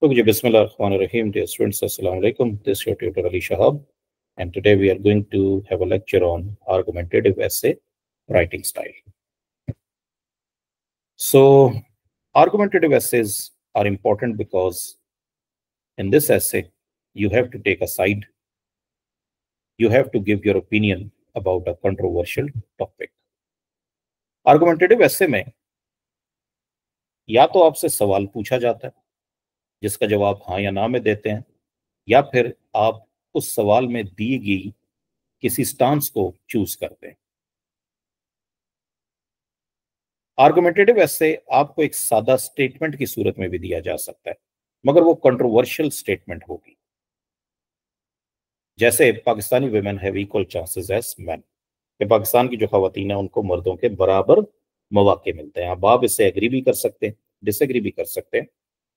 Okay, Bismillahirrahmanirrahim. Dear students, Assalamu alaikum. This is your tutor Ali Shahab, and today we are going to have a lecture on argumentative essay writing style. So, argumentative essays are important because in this essay, you have to take a side, you have to give your opinion about a controversial topic. Argumentative essay में या तो आपसे सवाल पूछा जाता है जिसका जवाब हाँ या ना में देते हैं, या फिर आप उस सवाल में दी गई किसी स्टांस को चूज करते हैं। आर्गुमेंटेटिव ऐसे आपको एक सादा स्टेटमेंट की सूरत में भी दिया जा सकता है, मगर वो कंट्रोवर्शियल स्टेटमेंट होगी। जैसे Pakistani women have equal chances as man, कि पाकिस्तान की जो खवातीन है उनको मर्दों के बराबर मौके मिलते हैं। अब आप इससे एग्री भी कर सकते हैं, डिसएग्री भी कर सकते हैं,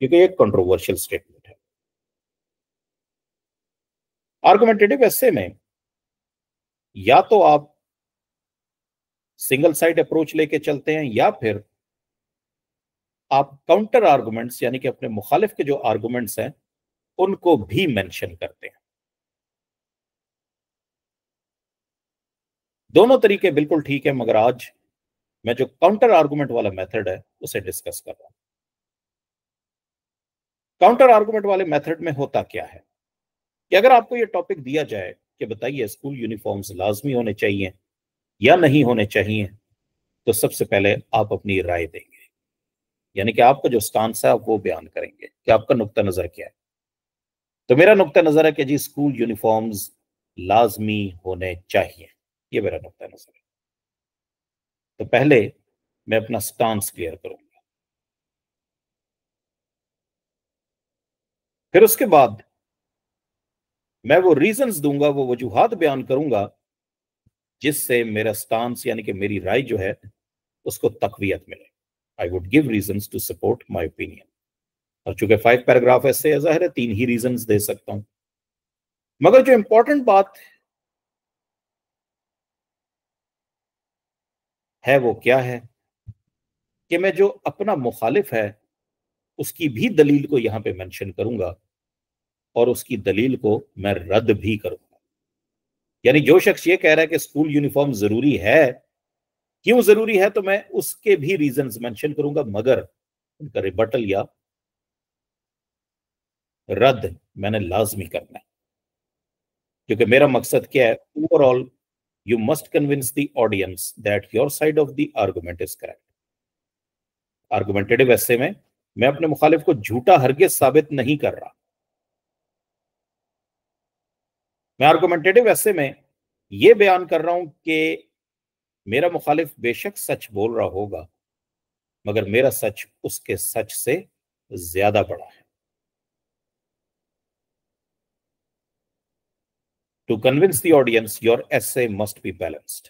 क्योंकि ये कंट्रोवर्शियल स्टेटमेंट है। आर्गुमेंटेटिव ऐसे में या तो आप सिंगल साइड अप्रोच लेके चलते हैं, या फिर आप काउंटर आर्गुमेंट्स यानी कि अपने मुखालिफ के जो आर्गुमेंट्स हैं उनको भी मेंशन करते हैं। दोनों तरीके बिल्कुल ठीक है, मगर आज मैं जो काउंटर आर्गुमेंट वाला मेथड है उसे डिस्कस कर रहा हूं। काउंटर आर्गुमेंट वाले मेथड में होता क्या है कि अगर आपको यह टॉपिक दिया जाए कि बताइए स्कूल यूनिफॉर्म्स लाजमी होने चाहिए या नहीं होने चाहिए, तो सबसे पहले आप अपनी राय देंगे, यानी कि आपका जो स्टांस है आप वो बयान करेंगे कि आपका नुक्ता नजर क्या है। तो मेरा नुक्ता नजर है कि जी स्कूल यूनिफॉर्म्स लाजमी होने चाहिए, ये मेरा नुक्ता नजर है। तो पहले मैं अपना स्टांस क्लियर करूंगा, फिर उसके बाद मैं वो रीजंस दूंगा, वो वजूहात बयान करूंगा जिससे मेरा स्टांस यानी कि मेरी राय जो है उसको तकवीयत मिले। I would give reasons to support my opinion. और चूंकि 5 पैराग्राफ ऐसे जाहिर है 3 ही रीजंस दे सकता हूं, मगर जो इंपॉर्टेंट बात है वो क्या है कि मैं जो अपना मुखालिफ है उसकी भी दलील को यहां पे मेंशन करूंगा और उसकी दलील को मैं रद्द भी करूंगा। यानी जो शख्स ये कह रहा है कि स्कूल यूनिफॉर्म जरूरी है, क्यों जरूरी है, तो मैं उसके भी रीजंस मेंशन करूंगा, मगर उनका रिबटल या रद्द मैंने लाजमी करना है। क्योंकि मेरा मकसद क्या है, overall you must convince the audience that your side of the argument is correct. Argumentative ऐसे में मैं अपने मुखालिफ को झूठा हरगिज साबित नहीं कर रहा। मैं आर्गुमेंटेटिव ऐसे में यह बयान कर रहा हूं कि मेरा मुखालिफ बेशक सच बोल रहा होगा, मगर मेरा सच उसके सच से ज्यादा बड़ा है। To convince the audience your essay must be balanced.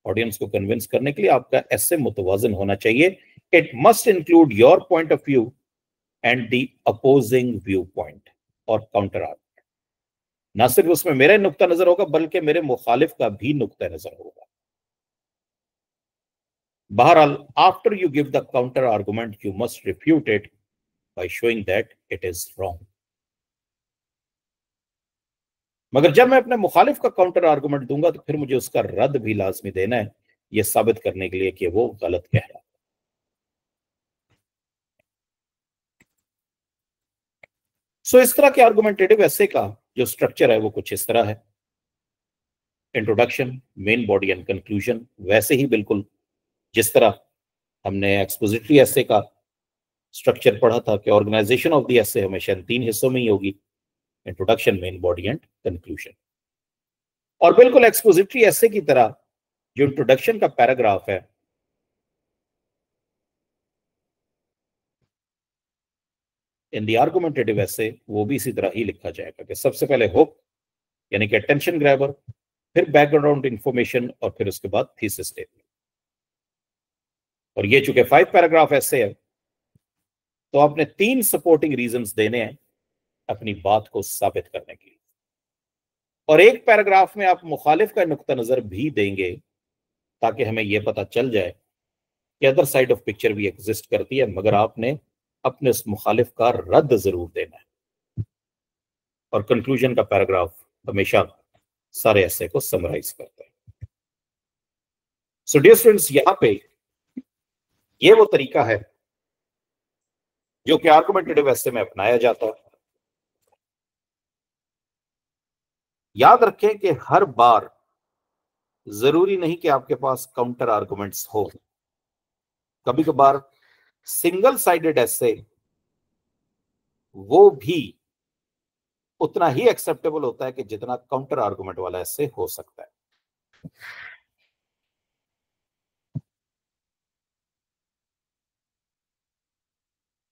Audience को कन्विंस करने के लिए आपका एसे मुतवाजन होना चाहिए। It must include your point of view and the opposing view point और काउंटर आर्गुमेंट। ना सिर्फ उसमें मेरा नुक्ता नजर होगा बल्कि मेरे मुखालिफ का भी नुक्ता नजर होगा। बहरहाल, after you give the counter argument you must refute it by showing that it is wrong. मगर जब मैं अपने मुखालिफ का काउंटर आर्गुमेंट दूंगा तो फिर मुझे उसका रद्द भी लाजमी देना है, यह साबित करने के लिए कि वो गलत कह रहा है। सो इस तरह के आर्गुमेंटेटिव ऐसे का जो स्ट्रक्चर है वो कुछ इस तरह है। Introduction, main body and conclusion, वैसे ही बिल्कुल जिस तरह हमने एक्सपोजिटरी ऐसे का स्ट्रक्चर पढ़ा था कि ऑर्गेनाइजेशन ऑफ द ऐसे हमेशा 3 हिस्सों में ही होगी, introduction, main body and conclusion. और बिल्कुल एक्सपोजिटरी ऐसे की तरह जो इंट्रोडक्शन का पैराग्राफ है इन द आर्गुमेंटेटिव ऐसे वो भी इसी तरह ही लिखा जाएगा कि सबसे पहले हुक यानी कि अटेंशन ग्रैबर, फिर बैकग्राउंड इंफॉर्मेशन और फिर उसके बाद थीसिस स्टेटमेंट। और ये चूंकि 5 पैराग्राफ ऐसे है तो आपने 3 सपोर्टिंग रीजंस देने हैं अपनी बात को साबित करने के लिए, और एक पैराग्राफ में आप मुखालिफ का नुक्ता नजर भी देंगे ताकि हमें यह पता चल जाए कि अदर साइड ऑफ पिक्चर भी एग्जिस्ट करती है, मगर आपने अपने उस मुखालिफ का रद्द जरूर देना है। और कंक्लूजन का पैराग्राफ हमेशा सारे ऐसे को समराइज करता है। सो डियर स्टूडेंट्स, यहां पे ये वो तरीका है जो कि आर्गुमेंटेटिव ऐसे में अपनाया जाता है। याद रखें कि हर बार जरूरी नहीं कि आपके पास काउंटर आर्गुमेंट्स हो। कभी कभार सिंगल साइडेड ऐसे वो भी उतना ही एक्सेप्टेबल होता है कि जितना काउंटर आर्गुमेंट वाला ऐसे हो सकता है।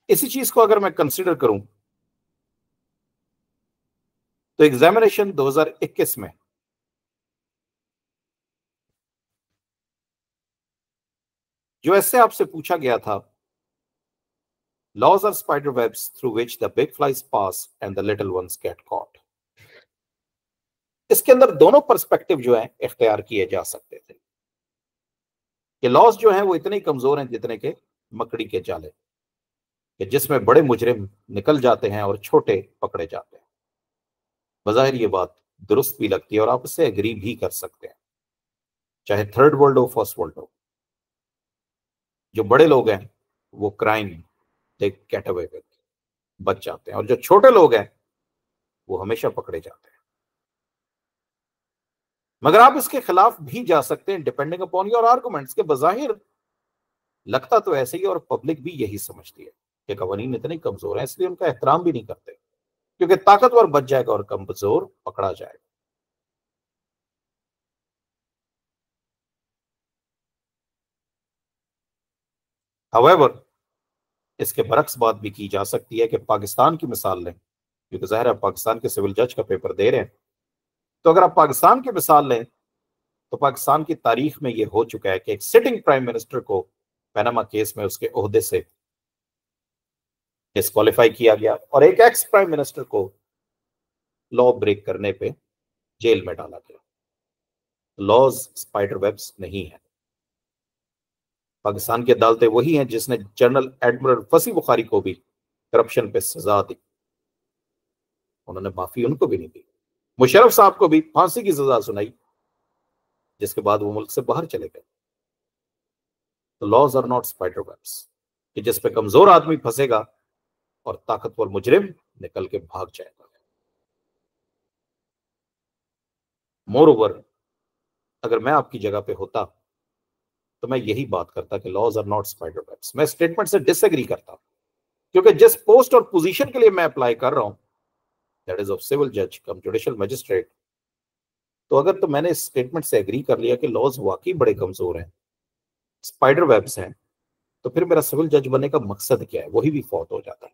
इसी चीज को अगर मैं कंसीडर करूं तो एग्जामिनेशन 2021 में जो ऐसे आपसे पूछा गया था, laws are spider webs through which the big flies pass and the little ones get caught, इसके अंदर दोनों पर्सपेक्टिव जो है इख्तियार किए जा सकते थे कि लॉज जो है वो इतने ही कमजोर हैं जितने के मकड़ी के जाले, कि जिसमें बड़े मुजरिम निकल जाते हैं और छोटे पकड़े जाते हैं। बज़ाहिर ये बात दुरुस्त भी लगती है और आप इससे एग्री भी कर सकते हैं, चाहे थर्ड वर्ल्ड हो फर्स्ट वर्ल्ड हो। जो बड़े लोग हैं वो crime they get away with, बच जाते हैं, और जो छोटे लोग हैं वो हमेशा पकड़े जाते हैं। मगर आप इसके खिलाफ भी जा सकते हैं डिपेंडिंग अपॉन योर आर्गुमेंट्स, के बज़ाहिर लगता तो ऐसे ही और पब्लिक भी यही समझती है कि कवानीन इतने कमजोर हैं इसलिए उनका एहतराम भी नहीं करते, क्योंकि ताकतवर बच जाएगा और कमजोर पकड़ा जाएगा। हाउएवर, इसके बरक्स बात भी की जा सकती है कि पाकिस्तान की मिसाल लें, क्योंकि जाहिर है पाकिस्तान के सिविल जज का पेपर दे रहे हैं, तो अगर आप पाकिस्तान की मिसाल लें तो पाकिस्तान की तारीख में यह हो चुका है कि एक सिटिंग प्राइम मिनिस्टर को पैनामा केस में उसके ओहदे से डिस्क्वालीफाई किया गया और एक एक्स प्राइम मिनिस्टर को लॉ ब्रेक करने पे जेल में डाला गया। लॉज स्पाइडर वेब्स नहीं है। पाकिस्तान की अदालतें वही हैं जिसने जनरल एडमिरल फसी बुखारी को भी करप्शन पे सजा दी, उन्होंने माफी उनको भी नहीं दी। मुशर्रफ साहब को भी फांसी की सजा सुनाई, जिसके बाद वो मुल्क से बाहर चले गए। तो laws are not spider webs कि जिस पे कमजोर आदमी फंसेगा और ताकतवर मुजरिम निकल के भाग जाएगा। मोर ओवर, अगर मैं आपकी जगह पे होता तो मैं यही बात करता कि laws are not spider webs. मैं स्टेटमेंट से डिसएग्री करता, क्योंकि जिस पोस्ट और पोजीशन के लिए मैं अप्लाई कर रहा हूं, दैट इज ऑफ सिविल जज कम जुडिशियल मजिस्ट्रेट, तो अगर तो मैंने इस स्टेटमेंट से एग्री कर लिया कि लॉज वाकई बड़े कमजोर हैं, स्पाइडर वेब्स हैं, तो फिर मेरा सिविल जज बनने का मकसद क्या है? वही भी फौत हो जाता है।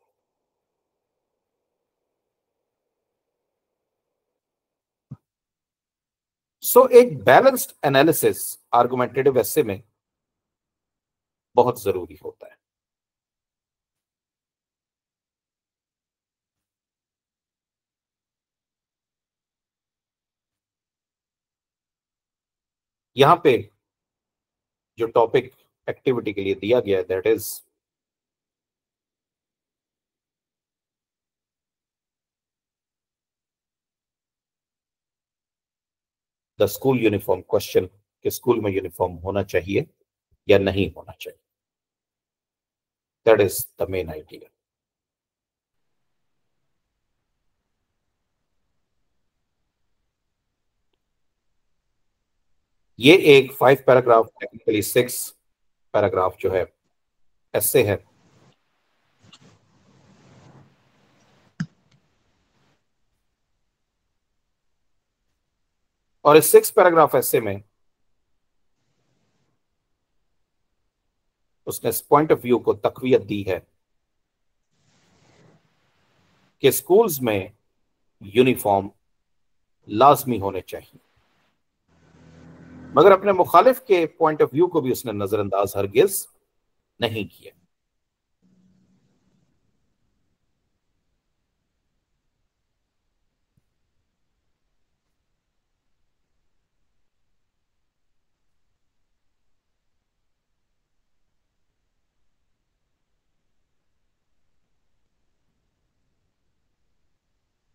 एक बैलेंस्ड एनालिसिस आर्गुमेंटेटिव एसे में बहुत जरूरी होता है। यहां पे जो टॉपिक एक्टिविटी के लिए दिया गया है, that is the school uniform question, कि स्कूल में यूनिफॉर्म होना चाहिए या नहीं होना चाहिए। That is the main idea. ये एक 5 पैराग्राफ, टेक्निकली 6 पैराग्राफ जो है ऐसे है। और इस 6 पैराग्राफ ऐसे में उसने इस पॉइंट ऑफ व्यू को तकवीयत दी है कि स्कूल्स में यूनिफॉर्म लाजमी होने चाहिए, मगर अपने मुखालिफ के पॉइंट ऑफ व्यू को भी उसने नजरअंदाज हरगिज नहीं किया।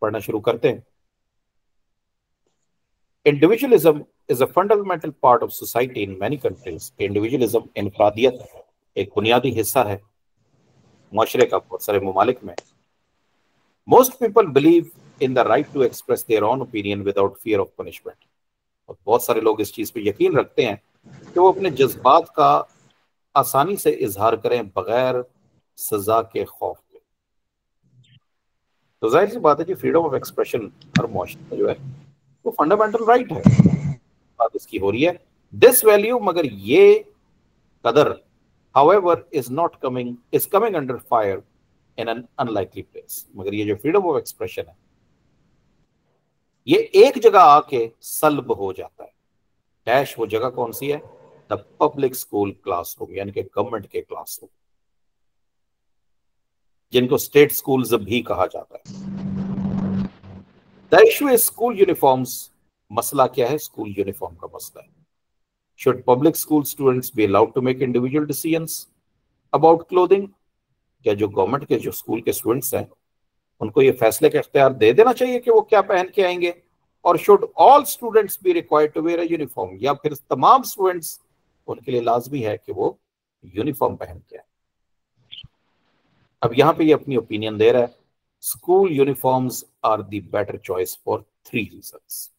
पढ़ना शुरू करते हैं। Individualism is a fundamental part of society in many countries. Individualism, इनफरादियत, एक बुनियादी हिस्सा है माशरे का बहुत सारे ममालिक में। Most people believe in the right to express their own opinion without fear of punishment. और बहुत सारे लोग इस चीज पे यकीन रखते हैं कि वो अपने जज्बात का आसानी से इजहार करें बगैर सजा के खौफ के। तो जाहिर सी बात है कि फ्रीडम ऑफ एक्सप्रेशन हर मुआशरे का जो है वो फंडामेंटल राइट है, बात इसकी हो रही है। दिस वैल्यू, मगर ये कदर, however is coming under fire in an unlikely place। मगर ये जो फ्रीडम ऑफ एक्सप्रेशन है ये एक जगह आके सल्ब हो जाता है। डैश, वो जगह कौन सी है? द पब्लिक स्कूल क्लासरूम, यानी कि गवर्नमेंट के क्लासरूम, जिनको स्टेट स्कूल्स भी कहा जाता है। The issue is school uniforms. मसला क्या है? स्कूल यूनिफॉर्म का मसला है। Should public school students be allowed to make individual decisions about clothing? क्या जो गवर्नमेंट के जो स्कूल के स्टूडेंट्स हैं उनको ये फैसले का इख्तियार दे देना चाहिए कि वो क्या पहन के आएंगे? और should all students be required to wear a uniform? या फिर तमाम स्टूडेंट्स, उनके लिए लाजमी है कि वो यूनिफॉर्म पहन के आए? अब यहां पे ये अपनी ओपिनियन दे रहा है। School uniforms are the better choice for 3 reasons.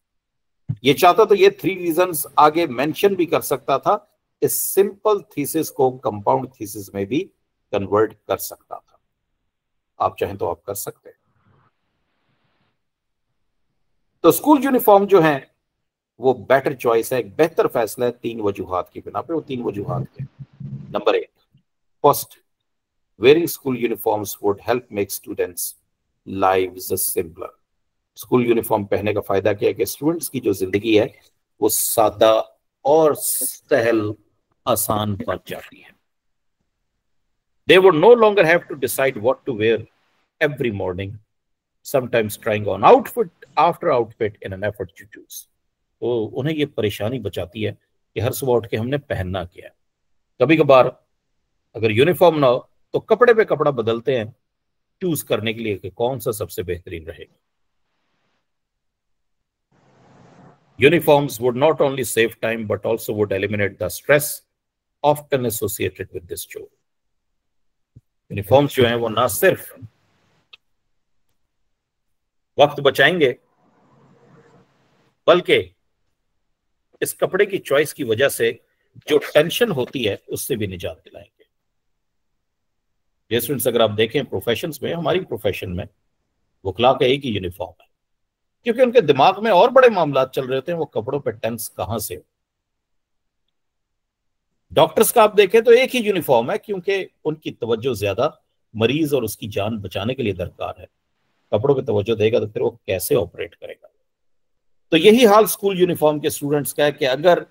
ये चाहता तो ये 3 रीजंस आगे मेंशन भी कर सकता था। इस सिंपल थीसिस को कंपाउंड थीसिस में भी कन्वर्ट कर सकता था। आप चाहें तो आप कर सकते हैं। तो स्कूल यूनिफॉर्म जो है वो बेटर चॉइस है, एक बेहतर फैसला है 3 वजूहात की बिना पे। वो 3 वजूहात के। Number 1, first, wearing school uniforms would help make students lives simpler। School uniform पहनने का फायदा क्या है कि स्टूडेंट्स की जो जिंदगी है वो सादा और सहल आसान बन जाती है। They would no longer have to decide what to wear every morning, sometimes trying on outfit after outfit in an effort to choose। तो उन्हें ये परेशानी बचाती है कि हर सुबह उठ के हमने पहनना क्या है। कभी कभार अगर यूनिफॉर्म ना हो तो कपड़े पे कपड़ा बदलते हैं चूज करने के लिए कि कौन सा सबसे बेहतरीन रहेगा। Uniforms would not only save time but also would eliminate the stress often associated with this job। Uniforms जो हैं वो ना सिर्फ वक्त बचाएंगे बल्कि इस कपड़े की चॉइस की वजह से जो टेंशन होती है उससे भी निजात दिलाएंगे। ये स्टूडेंट्स अगर आप देखें प्रोफेशंस में, हमारी प्रोफेशन में वकला का एक ही यूनिफॉर्म है, क्योंकि उनके दिमाग में और बड़े मामला चल रहे होते हैं। वो कपड़ों पे टेंस कहां से हो। डॉक्टर्स का आप देखें तो एक ही यूनिफॉर्म है, क्योंकि उनकी तवज्जो ज्यादा मरीज और उसकी जान बचाने के लिए दरकार है। कपड़ों पे तवज्जो देगा तो फिर वो कैसे ऑपरेट करेगा। तो यही हाल स्कूल यूनिफॉर्म के स्टूडेंट्स का है कि अगर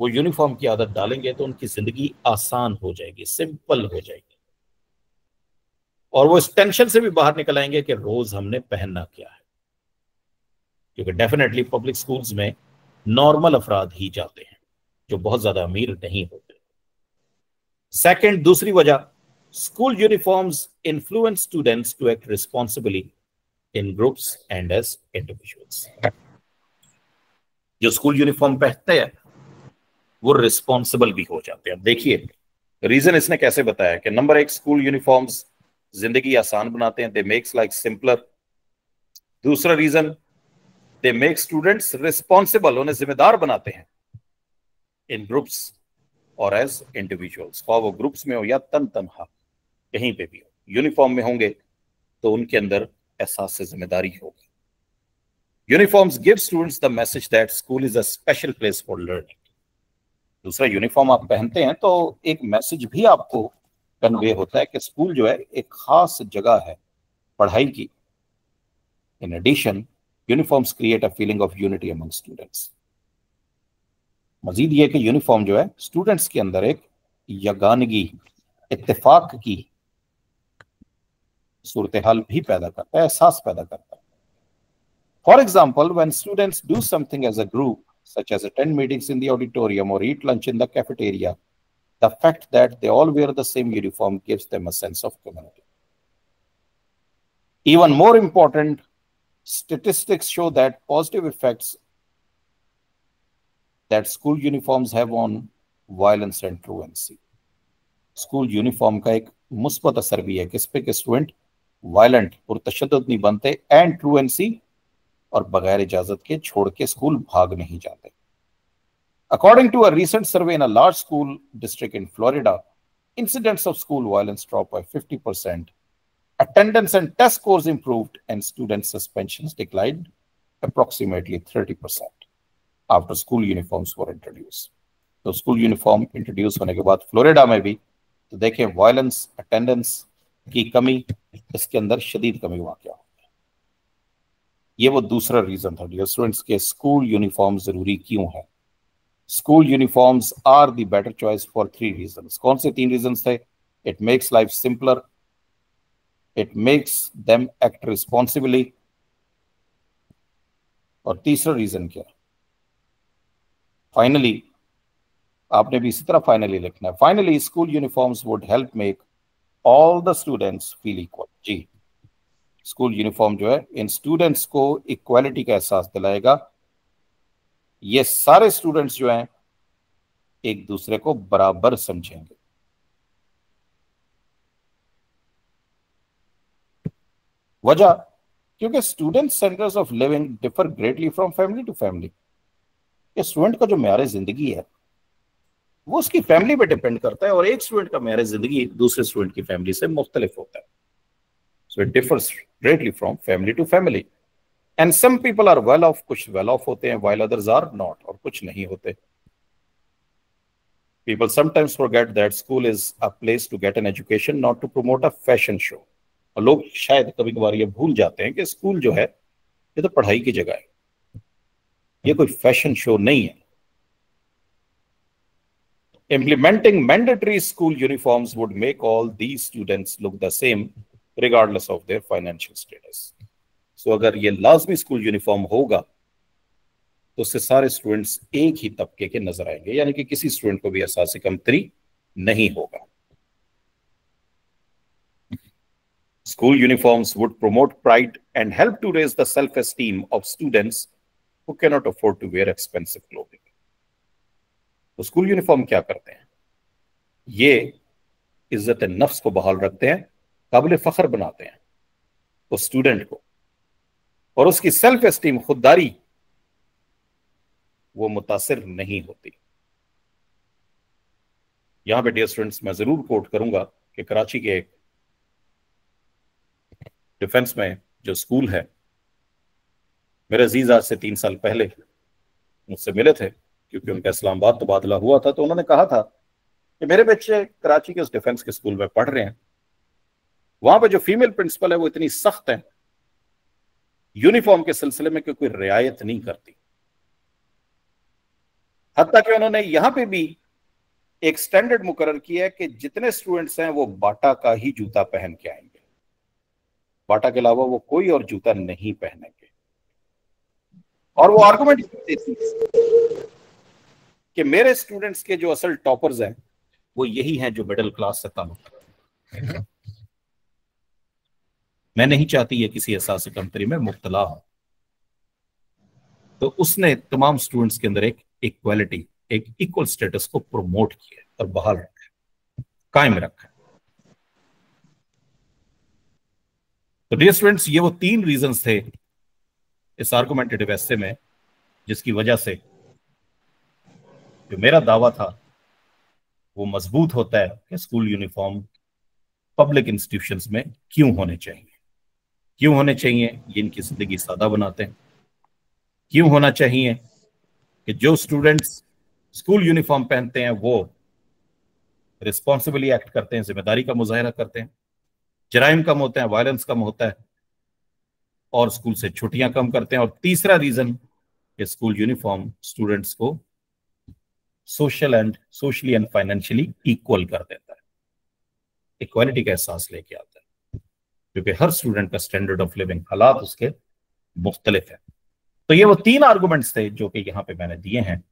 वो यूनिफॉर्म की आदत डालेंगे तो उनकी जिंदगी आसान हो जाएगी, सिंपल हो जाएगी, और वो इस टेंशन से भी बाहर निकल आएंगे कि रोज हमने पहनना क्या है। क्योंकि डेफिनेटली पब्लिक स्कूल्स में नॉर्मल अफराद ही जाते हैं जो बहुत ज्यादा अमीर नहीं होते। सेकंड, दूसरी वजह, school uniforms influence students to act responsibly in groups and as individuals. जो स्कूल यूनिफॉर्म पहनते हैं वो रिस्पॉन्सिबल भी हो जाते हैं। देखिए रीजन इसने कैसे बताया कि नंबर 1, स्कूल यूनिफॉर्म्स जिंदगी आसान बनाते हैं, दे मेक्स लाइफ सिंपलर। दूसरा reason, they make students responsible, उन्हें जिम्मेदार बनाते हैं इन ग्रुप्स और एज इंडिविजुअल्स। वो ग्रुप्स में हो या तनहा कहीं पे भी हो, यूनिफॉर्म में होंगे तो उनके अंदर एहसास से जिम्मेदारी होगी। Uniforms give students the message that school is a special place for learning. दूसरा, यूनिफॉर्म आप पहनते हैं तो एक मैसेज भी आपको कन्वे होता है कि स्कूल जो है एक खास जगह है पढ़ाई की। In addition, uniforms create a feeling of unity among students. मजीद ये कि यूनिफॉर्म जो है स्टूडेंट्स के अंदर एक यगानगी, इत्तेफाक की सूरत हाल भी पैदा करता है, एहसास पैदा करता है। For example, when students do something as a group such as attend meetings in the auditorium or eat lunch in the cafeteria, the fact that they all wear the same uniform gives them a sense of community। Even more important, statistics show that positive effects that school uniforms have on violence and truancy. School uniform का एक मुस्बत असर भी है किस पे कि student violent पुरतशद्दुद नहीं बनते एंड ट्रूएंसी और बगैर इजाजत के छोड़ के स्कूल भाग नहीं जाते. According to a recent survey in a large school district in Florida, incidents of school violence dropped by 50%. Attendance and test scores improved and student suspensions declined approximately 30% after school uniforms were introduced. तो school uniform introduce होने के बाद Florida में भी तो देखें violence attendance की कमी इसके अंदर शदीद कमी वाक़या हो गया. ये वो दूसरा रीजन था डियर स्टूडेंट्स के स्कूल यूनिफॉर्म जरूरी क्यों है. School uniforms are the better choice for 3 reasons. कौन से 3 रीजंस थे? It makes life simpler, it makes them act responsibly, और तीसरा रीजन क्या? फाइनली आपने भी इसी तरह फाइनली लिखना है. Finally school uniforms would help make all the students feel equal. जी, स्कूल यूनिफॉर्म जो है इन स्टूडेंट्स को इक्वालिटी का एहसास दिलाएगा. ये सारे स्टूडेंट्स जो हैं एक दूसरे को बराबर समझेंगे. वजह क्योंकि student standards of living differ greatly from family to family. ये स्टूडेंट का जो म्यार जिंदगी है वो उसकी फैमिली पे डिपेंड करता है और एक स्टूडेंट का म्यार जिंदगी दूसरे स्टूडेंट की फैमिली से मुख्तलिफ होता है. So it differs greatly from family to family. And some people are well off, कुछ वेल ऑफ होते हैं, व्हाइल अदर्स आर नॉट, और कुछ नहीं होते. People sometimes forget that school is a place to get an education, not to promote a fashion show. और लोग शायद कभी कभार ये भूल जाते हैं कि स्कूल जो है ये तो पढ़ाई की जगह है, ये कोई फैशन शो नहीं है. Implementing mandatory school uniforms would make all these students look the same regardless of their financial status. So अगर ये लाजमी स्कूल यूनिफॉर्म होगा तो उससे सारे स्टूडेंट्स एक ही तबके के नजर आएंगे, यानी कि किसी स्टूडेंट को भी एहसास कमतरी नहीं होगा. School uniforms would promote pride and help to raise the self-esteem of students who cannot afford to wear expensive clothing. तो स्कूल यूनिफॉर्म क्या करते हैं? ये इज्जत नफ्स को बहाल रखते हैं, काबिल फख्र बनाते हैं उस स्टूडेंट को, और उसकी सेल्फ एस्टीम, खुददारी वो मुतासिर नहीं होती. यहां पे डियर स्टूडेंट्स मैं जरूर कोट करूंगा कि कराची के एक डिफेंस में जो स्कूल है, मेरे अजीज आज से 3 साल पहले मुझसे मिले थे क्योंकि उनका इस्लामाबाद तबादला हुआ था. तो उन्होंने कहा था कि मेरे बच्चे कराची के उस डिफेंस के स्कूल में पढ़ रहे हैं, वहां पे जो फीमेल प्रिंसिपल है वो इतनी सख्त है यूनिफॉर्म के सिलसिले में कि कोई रियायत नहीं करती. हत्ता कि उन्होंने यहां पे भी एक स्टैंडर्ड मुकर्रर किया है कि जितने स्टूडेंट्स हैं वो बाटा का ही जूता पहन के आएंगे, बाटा के अलावा वो कोई और जूता नहीं पहनेंगे. और वो आर्गुमेंट देती है कि मेरे स्टूडेंट्स के जो असल टॉपर्स हैं वो यही हैं जो मिडिल क्लास से ताल्लुक रखते हैं. मैं नहीं चाहती ये किसी एहसास कमतरी में मुब्तला हो. तो उसने तमाम स्टूडेंट्स के अंदर एक इक्वालिटी, एक इक्वल स्टेटस को प्रमोट किया और बहाल रखा, कायम रखा. तो डियर स्टूडेंट्स, ये वो 3 रीजंस थे इस आर्गुमेंटेटिव एस्से में जिसकी वजह से जो मेरा दावा था वो मजबूत होता है कि स्कूल यूनिफॉर्म पब्लिक इंस्टीट्यूशंस में क्यों होने चाहिए. क्यों होने चाहिए? ये इनकी जिंदगी सादा बनाते हैं. क्यों होना चाहिए? कि जो स्टूडेंट्स स्कूल यूनिफॉर्म पहनते हैं वो रिस्पॉन्सिबली एक्ट करते हैं, जिम्मेदारी का मुजाहरा करते हैं, जराइम कम होते हैं, वायलेंस कम होता है, और स्कूल से छुट्टियां कम करते हैं. और तीसरा रीजन कि स्कूल यूनिफॉर्म स्टूडेंट्स को सोशली एंड फाइनेंशियली इक्वल कर देता है, इक्वालिटी का एहसास लेके आता है, क्योंकि हर स्टूडेंट का स्टैंडर्ड ऑफ लिविंग, हालात उसके मुख्तलिफ है. तो ये वो 3 आर्गुमेंट्स थे जो कि यहां पे मैंने दिए हैं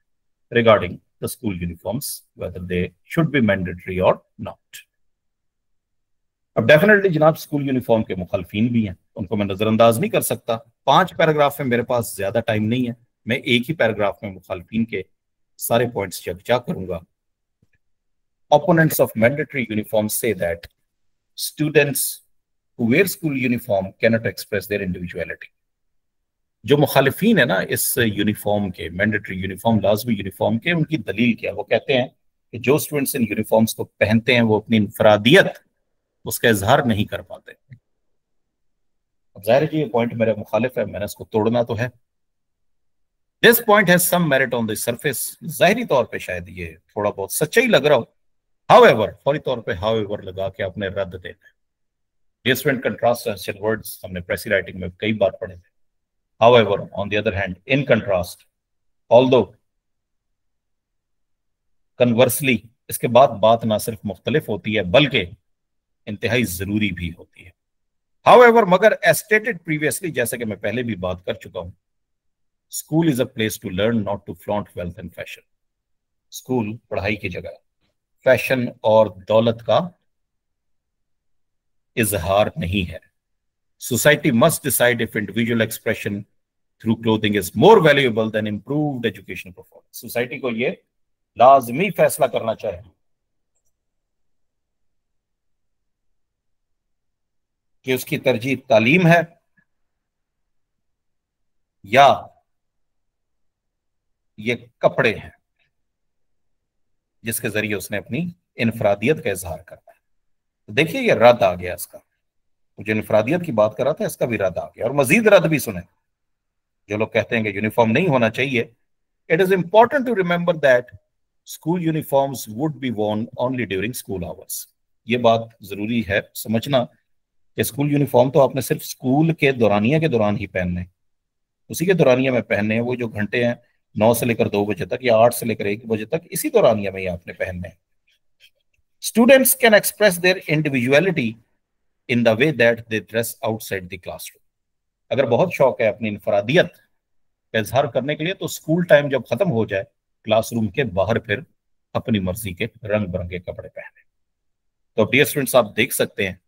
regarding the school uniforms, whether they should be mandatory और नॉट. अब डेफिनेटली जनाब स्कूल यूनिफॉर्म के मुखालफिन भी हैं, उनको मैं नजरअंदाज नहीं कर सकता। 5 पैराग्राफ में मेरे पास ज्यादा टाइम नहीं है, मैं एक ही पैराग्राफ में मुखालफिन के सारे पॉइंट्स यकजा करूंगा। Opponents of mandatory uniforms say that students who wear school uniform cannot express their individuality. जो मुखालिफिन है ना इस यूनिफॉर्म के, मैंडेटरी यूनिफॉर्म, लाजमी यूनिफॉर्म के, उनकी दलील क्या? वो कहते हैं कि जो स्टूडेंट्स इन यूनिफॉर्म्स को पहनते हैं वो अपनी इनफरादियत उसका इजहार नहीं कर पाते। अब जाहिर है जी ये पॉइंट मेरे मुखालिफ है, मैंने इसको तोड़ना तो है। This point has some merit on the surface, जाहिरी तौर पे शायद ये थोड़ा बहुत सच्चा ही लग रहा हो, हाउएवर फौरी तौर पे हाउएवर लगा के आपने रद्द देना है। डिफरेंट कंट्रास्ट वर्ड्स हमने प्रेसी राइटिंग में कई बार पढ़े थे। However, on the other hand, in contrast, although conversely, इसके बाद बात ना सिर्फ मुख्तलिफ होती है बल्कि इंतहाई जरूरी भी होती है। However, मगर as stated previously, जैसे कि मैं पहले भी बात कर चुका हूं, school is a place to learn not to flaunt wealth and fashion. School पढ़ाई की जगह फैशन और दौलत का इजहार नहीं है। Society must decide if individual expression through clothing is more valuable than improved educational performance. Society को ये लाजमी फैसला करना चाहिए कि उसकी तरजीह तालीम है या ये कपड़े हैं जिसके जरिए उसने अपनी इनफरादियत का इजहार करना है। तो देखिए ये रद्द आ गया इसका, जो इनफरादियत की बात कर रहा था इसका भी रद्द आ गया। और मजीद रद्द भी सुने, जो लोग कहते हैं कि यूनिफॉर्म नहीं होना चाहिए। It is important to remember that school uniforms would be worn only during school hours. ये बात जरूरी है समझना कि स्कूल यूनिफॉर्म तो आपने सिर्फ स्कूल के दौरानिया के दौरान ही पहनने, उसी के दौरानिया में पहनने हैं। वो जो घंटे हैं 9 से लेकर 2 बजे तक या 8 से लेकर 1 बजे तक, इसी दौरानिया में ही आपने पहनने हैं। Students can express their individuality in the way that they dress outside the classroom. अगर बहुत शौक है अपनी इनफरादियत का इजहार करने के लिए तो स्कूल टाइम जब खत्म हो जाए, क्लासरूम के बाहर फिर अपनी मर्जी के रंग बिरंगे कपड़े पहने। तो डियर स्टूडेंट्स, आप देख सकते हैं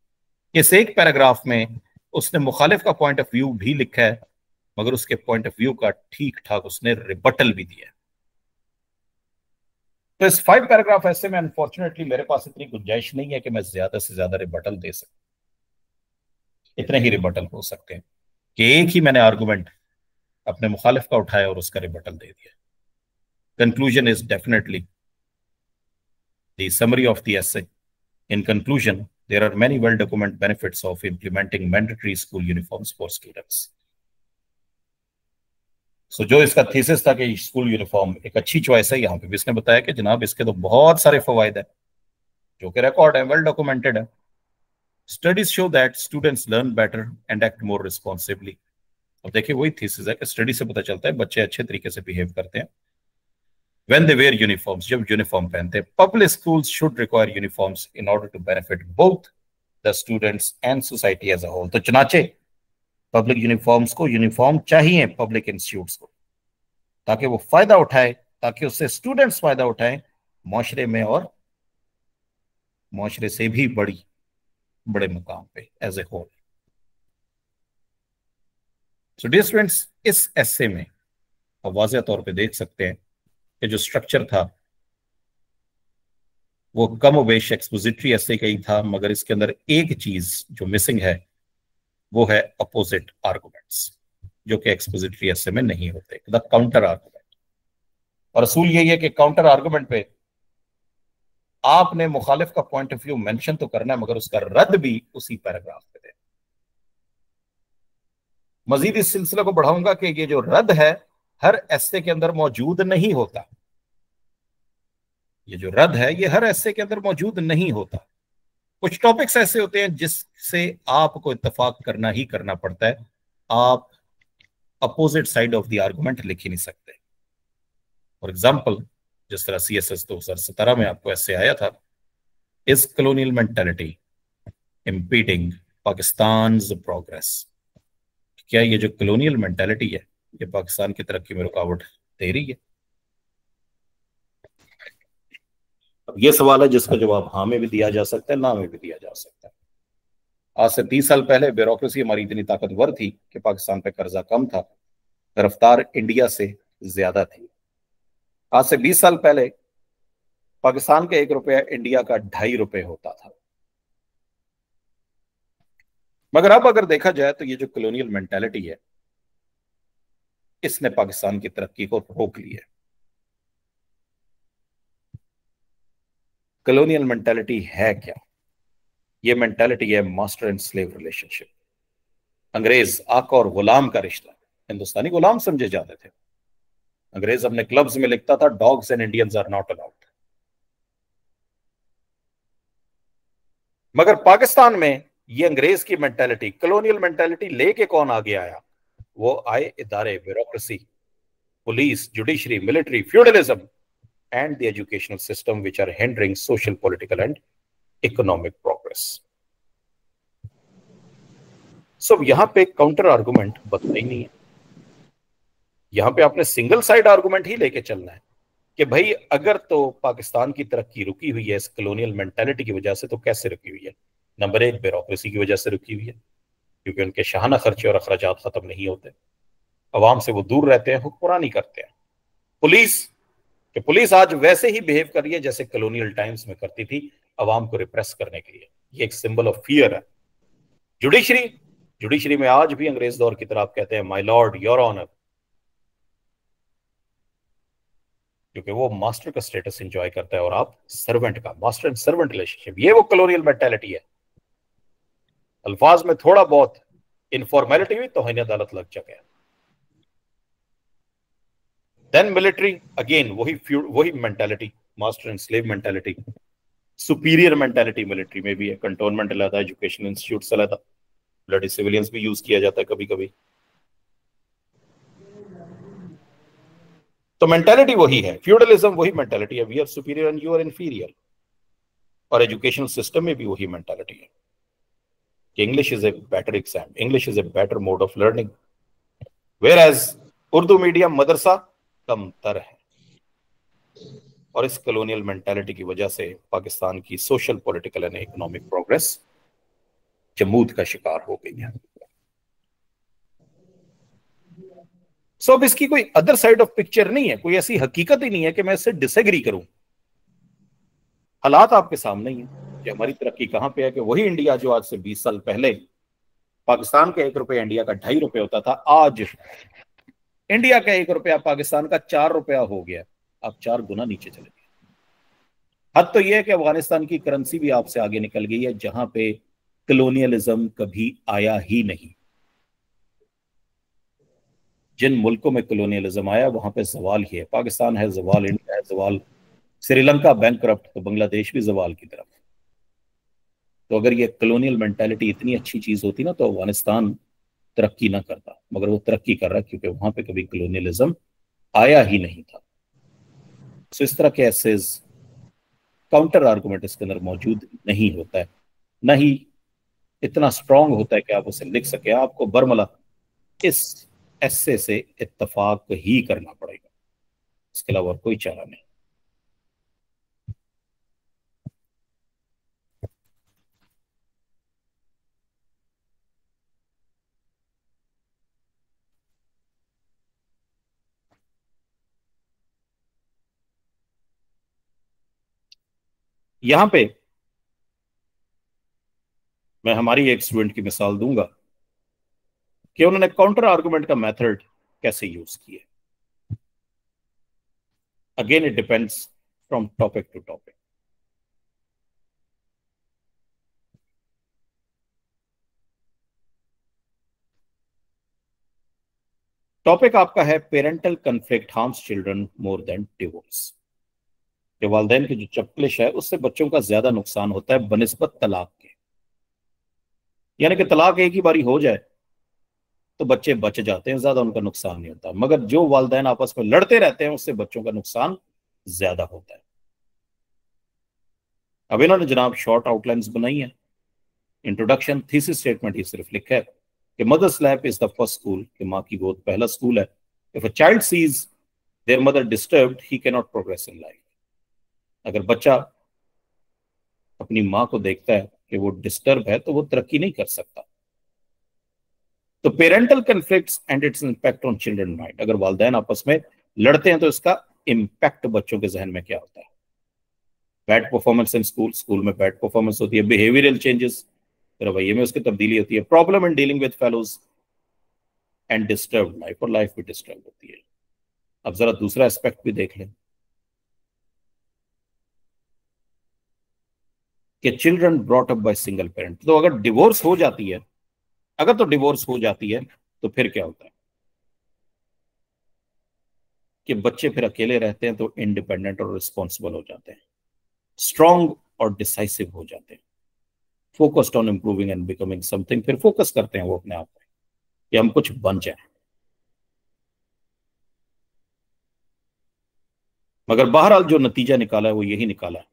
इस एक पैराग्राफ में उसने मुखालिफ का पॉइंट ऑफ व्यू भी लिखा है, मगर उसके पॉइंट ऑफ व्यू का ठीक ठाक उसने रिबटल भी दिया है। तो इस 5 पैराग्राफ ऐसे में अनफॉर्चुनेटली मेरे पास इतनी गुंजाइश नहीं है कि मैं ज्यादा से ज्यादा रिबटल दे सकूं। इतने ही रिबटल हो सकते हैं कि एक ही मैंने आर्गुमेंट अपने मुखालिफ का उठाया और उसका रिबटल दे दिया। Conclusion is definitely the summary of the essay. In conclusion, there are many well-documented benefits of implementing mandatory school uniforms for students. So, जो इसका थीसिस था कि स्कूल यूनिफॉर्म एक अच्छी चॉइस है, यहाँ पे भी इसने बताया कि जनाब इसके तो बहुत सारे फवायद है जो कि रिकॉर्ड है, वेल डॉक्यूमेंटेड है। Studies show that students learn better and act more responsibly. अब देखिए वही थीसिस है कि स्टडी से पता चलता है बच्चे अच्छे तरीके से बिहेव करते हैं when they wear uniforms, जब यूनिफॉर्म पहनते हैं। Public schools should require uniforms in order to benefit both the students and society as a whole. तो चनाचे पब्लिक यूनिफॉर्म्स को यूनिफॉर्म चाहिए पब्लिक इंस्टीट्यूट्स को, ताकि वो फायदा उठाए, ताकि उससे स्टूडेंट्स फायदा उठाएं माशरे में और माशरे से भी बड़े मुकाम पे as a whole. So dear students, इस एसे में आप वाज़ेह तौर पे देख सकते हैं कि जो स्ट्रक्चर था वो कम वेश एक्सपोजिटरी ऐसे का ही था, मगर इसके अंदर एक चीज जो मिसिंग है वो है अपोजिट आर्गुमेंट्स, जो कि एक्सपोजिटरी ऐसे में नहीं होते, द काउंटर आर्गुमेंट। और असूल यही है कि काउंटर आर्गुमेंट पे आपने मुखालिफ का पॉइंट ऑफ व्यू मेंशन तो करना है, मगर उसका रद्द भी उसी पैराग्राफ पे देना। मजीद इस सिलसिले को बढ़ाऊंगा कि ये जो रद्द है हर ऐसे के अंदर मौजूद नहीं होता। ये जो रद्द है ये हर ऐसे के अंदर मौजूद नहीं होता। कुछ टॉपिक्स ऐसे होते हैं जिससे आपको इत्तेफाक करना ही करना पड़ता है, आप opposite side of the argument लिख ही नहीं सकते। फॉर एग्जाम्पल, जिस तरह CSS 2017 में आपको ऐसे आया था, is colonial mentality impeding Pakistan progress. क्या ये जो कॉलोनियल मेंटालिटी है ये पाकिस्तान की तरक्की में रुकावट दे रही है? अब ये सवाल है जिसका जवाब हाँ में भी दिया जा सकता है, ना में भी दिया जा सकता है। आज से 30 साल पहले ब्यूरोक्रेसी हमारी इतनी ताकतवर थी कि पाकिस्तान पे कर्जा कम था, रफ्तार इंडिया से ज्यादा थी। आज से 20 साल पहले पाकिस्तान का 1 रुपया इंडिया का 2.5 रुपये होता था। मगर अब अगर देखा जाए तो ये जो कॉलोनियल मेंटालिटी है, इसने पाकिस्तान की तरक्की को रोक लिया है। कॉलोनियल मेंटालिटी है क्या? ये मेंटालिटी है मास्टर एंड स्लेव रिलेशनशिप। अंग्रेज आका और गुलाम का रिश्ता। हिंदुस्तानी गुलाम समझे जाते थे। अंग्रेज अपने क्लब्स में लिखता था, dogs and Indians are not allowed. मगर पाकिस्तान में ये अंग्रेज की मेंटालिटी, कॉलोनियल मेंटालिटी लेके कौन आगे आया? वो आए इदारे, bureaucracy, police, judiciary, military, feudalism and the educational system which are hindering social, political and economic progress. So यहां पे काउंटर आर्गुमेंट बनता ही नहीं है। यहां पे आपने सिंगल साइड आर्गुमेंट ही लेके चलना है कि भाई अगर तो पाकिस्तान की तरक्की रुकी हुई है इस कॉलोनियल मेंटालिटी की वजह से, तो कैसे रुकी हुई है? नंबर 1, ब्यूरोक्रेसी की वजह से रुकी हुई है, क्योंकि उनके शाहाना खर्चे और अखराजात खत्म नहीं होते, अवाम से वो दूर रहते हैं, हुक्मरानी करते हैं। पुलिस, कि पुलिस आज वैसे ही बिहेव कर रही है जैसे कॉलोनियल टाइम्स में करती थी, अवाम को रिप्रेस करने के लिए। ये एक सिंबल ऑफ फियर है। जुडिशरी, जुडिशरी में आज भी अंग्रेज दौर की तरह आप कहते हैं माय लॉर्ड, योर ऑनर, क्योंकि वो मास्टर का स्टेटस एंजॉय करता है और आप सर्वेंट का। मास्टर एंड सर्वेंट रिलेशनशिप, ये वो कॉलोनियल मेंटालिटी है। अल्फाज में थोड़ा बहुत इनफॉर्मेलिटी हुई तो अदालत लग चुके हैं। देन मिलिट्री, अगेन वही mentality, master and slave mentality. Superior mentality military में भी है। कंटोनमेंट अलग, एजुकेशन इंस्टीट्यूट अलग, ब्लडी सिविलियंस भी यूज किया जाता है कभी कभी। तो मेंटालिटी वही है, फ्यूडलिज्म वही मेंटालिटी है, we are superior and you are inferior. और एजुकेशनल सिस्टम में भी वही मेंटालिटी है कि English is a better exam, English is a better mode of learning, whereas Urdu medium मदरसा कमतर है। और इस कॉलोनियल मेंटालिटी की वजह से पाकिस्तान की social, political and economic progress जमूद का शिकार हो गई है। सो अब इसकी कोई अदर साइड ऑफ पिक्चर नहीं है, कोई ऐसी हकीकत ही नहीं है कि मैं इससे डिसएग्री करूं। हालात आपके सामने ही है कि हमारी तरक्की कहां पे है, कि वही इंडिया जो आज से 20 साल पहले पाकिस्तान का 1 रुपया इंडिया का 2.5 रुपये होता था, आज इंडिया का 1 रुपया पाकिस्तान का 4 रुपया हो गया। आप 4 गुना नीचे चले गए। हद तो यह है कि अफगानिस्तान की करेंसी भी आपसे आगे निकल गई है, जहां पे कलोनियलिज्म कभी आया ही नहीं। जिन मुल्कों में कलोनियलिज्म आया वहां पे जवाल ही है। पाकिस्तान है जवाल, इंडिया है जवाल, श्रीलंका बैंकरप्ट, तो बांग्लादेश भी जवाल की तरफ। तो अगर ये कलोनियल मेंटालिटी इतनी अच्छी चीज होती ना, तो अफगानिस्तान तरक्की ना करता, मगर वो तरक्की कर रहा है क्योंकि वहां पे कभी कलोनियलिज्म आया ही नहीं था। तो इस तरह के ऐसे काउंटर आर्गुमेंट इसके अंदर मौजूद नहीं होता है, ना ही इतना स्ट्रांग होता है कि आप उसे लिख सके। आपको बरमला इस ऐसे से इत्तफाक ही करना पड़ेगा, इसके अलावा कोई चारा नहीं। यहां पे मैं हमारी एक स्टूडेंट की मिसाल दूंगा कि उन्होंने काउंटर आर्गुमेंट का मेथड कैसे यूज किया। Again it depends from topic to topic. Topic आपका है parental conflict harms children more than divorce. कि वालिदैन की जो चपलिश है उससे बच्चों का ज्यादा नुकसान होता है बनिस्बत तलाक के। यानी कि तलाक एक ही बारी हो जाए तो बच्चे बच जाते हैं, ज्यादा उनका नुकसान नहीं होता। मगर जो वालिदैन आपस में लड़ते रहते हैं उससे बच्चों का नुकसान ज्यादा होता है। अब इन्होंने जनाब शॉर्ट आउटलाइंस बनाई है। इंट्रोडक्शन, थीसिस स्टेटमेंट ही सिर्फ लिखा है कि mother's lap is the first school, कि माँ की गोद पहला स्कूल है। If a child sees their mother disturbed he can not progress in life. अगर बच्चा अपनी माँ को देखता है कि वो डिस्टर्ब है तो वो तरक्की नहीं कर सकता। तो parental conflicts and its impact on children mind, अगर वालिदैन आपस में लड़ते हैं तो इसका इम्पैक्ट बच्चों के जहन में क्या होता है। Bad performance in school, school में बैड परफॉर्मेंस होती है। बिहेवियरल चेंजेस, रवैये में उसकी तब्दीली होती है। Problem in dealing with fellows and disturb life, और लाइफ भी डिस्टर्ब होती है। अब जरा दूसरा एस्पेक्ट भी देख लें कि children brought up by single parent, तो अगर डिवोर्स हो जाती है, अगर तो डिवोर्स हो जाती है तो फिर क्या होता है कि बच्चे फिर अकेले रहते हैं तो इंडिपेंडेंट और रिस्पॉन्सिबल हो जाते हैं, स्ट्रांग और डिसाइसिव हो जाते हैं, focused on improving and becoming something, फिर फोकस करते हैं वो अपने आप पे कि हम कुछ बन जाए। मगर बहरहाल जो नतीजा निकाला है वो यही निकाला है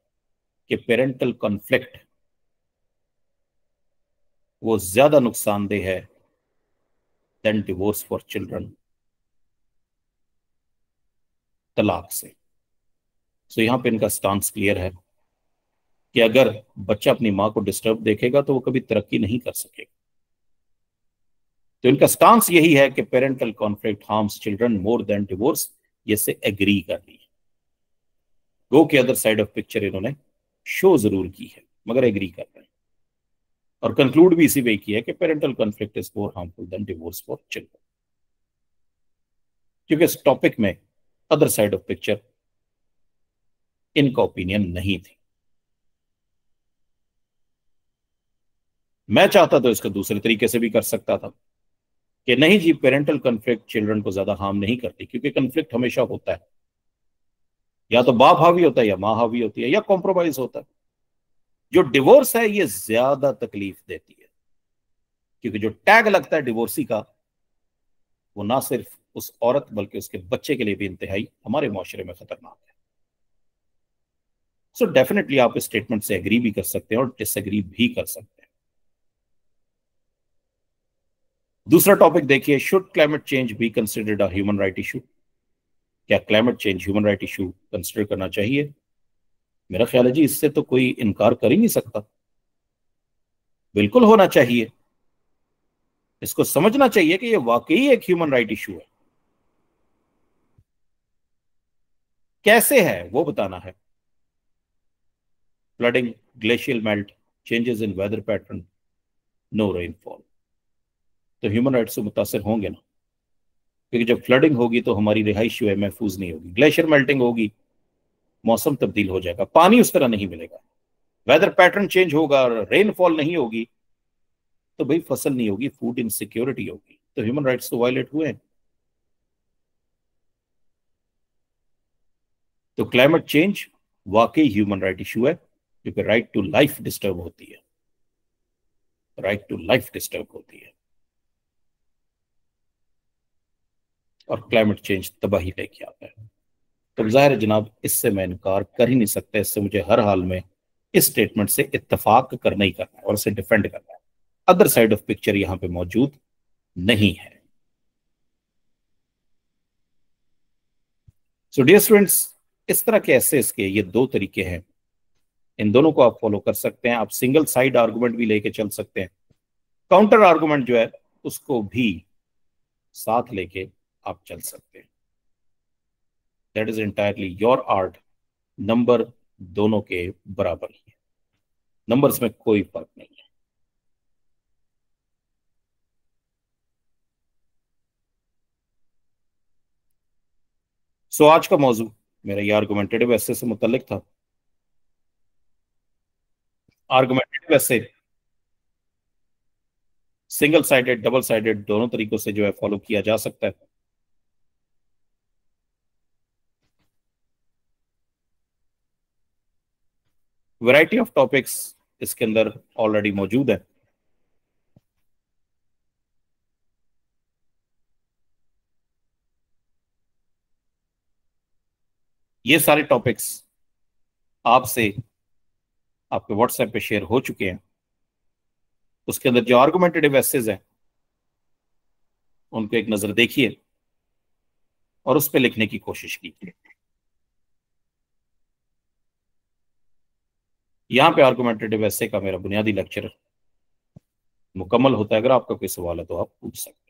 कि पेरेंटल कॉन्फ्लिक्ट वो ज्यादा नुकसानदेह है देन डिवोर्स फॉर चिल्ड्रन, तलाक से। सो यहां पे इनका स्टांस क्लियर है कि अगर बच्चा अपनी मां को डिस्टर्ब देखेगा तो वो कभी तरक्की नहीं कर सकेगा। तो इनका स्टांस यही है कि parental conflict harms children more than divorce, ये से एग्री कर ली। गो के अदर साइड ऑफ पिक्चर इन्होंने शो जरूर की है मगर एग्री कर रहे हैं, और कंक्लूड भी इसी वे किया है कि parental conflict is more harmful than divorce for children. क्योंकि इस टॉपिक में अदर साइड ऑफ पिक्चर इनका ओपिनियन नहीं थी। मैं चाहता तो इसको दूसरे तरीके से भी कर सकता था कि नहीं जी, पेरेंटल कॉन्फ्लिक्ट चिल्ड्रन को ज्यादा हार्म नहीं करती, क्योंकि कॉन्फ्लिक्ट हमेशा होता है, या तो बाप हावी होता है या मां हावी होती है या कॉम्प्रोमाइज होता है। जो डिवोर्स है ये ज्यादा तकलीफ देती है, क्योंकि जो टैग लगता है डिवोर्सी का वो ना सिर्फ उस औरत बल्कि उसके बच्चे के लिए भी इंतहाई हमारे मुआशरे में खतरनाक है। सो डेफिनेटली आप इस स्टेटमेंट से एग्री भी कर सकते हैं और डिसएग्री भी कर सकते हैं। दूसरा टॉपिक देखिए, should climate change be considered a human right issue. क्या climate change human right issue consider करना चाहिए? मेरा ख्याल है जी इससे तो कोई इनकार कर ही नहीं सकता, बिल्कुल होना चाहिए। इसको समझना चाहिए कि ये वाकई एक ह्यूमन राइट इशू है। कैसे है वो बताना है। Flooding, glacial melt, changes in weather pattern, no rainfall, तो ह्यूमन राइट्स से मुतासर होंगे ना, क्योंकि जब फ्लडिंग होगी तो हमारी रिहाइश जो है महफूज नहीं होगी, ग्लेशियर मेल्टिंग होगी, मौसम तब्दील हो जाएगा, पानी उस तरह नहीं मिलेगा, वेदर पैटर्न चेंज होगा, रेनफॉल नहीं होगी, तो भाई फसल नहीं होगी, फूड इनसिक्योरिटी होगी, तो ह्यूमन राइट्स तो वायलेट हुए हैं। तो क्लाइमेट चेंज वाकई ह्यूमन राइट इशू है, क्योंकि राइट टू लाइफ डिस्टर्ब होती है, राइट टू लाइफ डिस्टर्ब होती है, और क्लाइमेट चेंज तबाही लेके आता है। तो जाहिर है जनाब, इससे मैं इनकार कर ही नहीं सकता, इससे मुझे हर हाल में इस स्टेटमेंट से इत्तेफाक करना ही करना है और इसे डिफेंड करना है। अदर साइड ऑफ पिक्चर यहां पे मौजूद नहीं है। सो डियर स्टूडेंट्स, इस तरह के एसेस के ये दो तरीके हैं, इन दोनों को आप फॉलो कर सकते हैं। आप सिंगल साइड आर्गुमेंट भी लेके चल सकते हैं, काउंटर आर्गुमेंट जो है उसको भी साथ लेके आप चल सकते हैं। That is entirely your art. Number दोनों के बराबर ही है, नंबर्स में कोई फर्क नहीं है। सो आज का मौजू मेरा ये आर्गुमेंटेटिव एसे से मुतल्लिक था। आर्गुमेंटेटिव एसे सिंगल साइडेड, डबल साइडेड, दोनों तरीकों से जो है फॉलो किया जा सकता है। वैरायटी ऑफ टॉपिक्स इसके अंदर ऑलरेडी मौजूद है। ये सारे टॉपिक्स आपसे आपके व्हाट्सएप पे शेयर हो चुके हैं। उसके अंदर जो आर्गुमेंटेटिव एसेज हैं उनको एक नजर देखिए और उस पर लिखने की कोशिश कीजिए। यहाँ पे आर्गुमेंटेटिव एसे का मेरा बुनियादी लेक्चर मुकम्मल होता है। अगर आपका कोई सवाल है तो आप पूछ सकते हैं।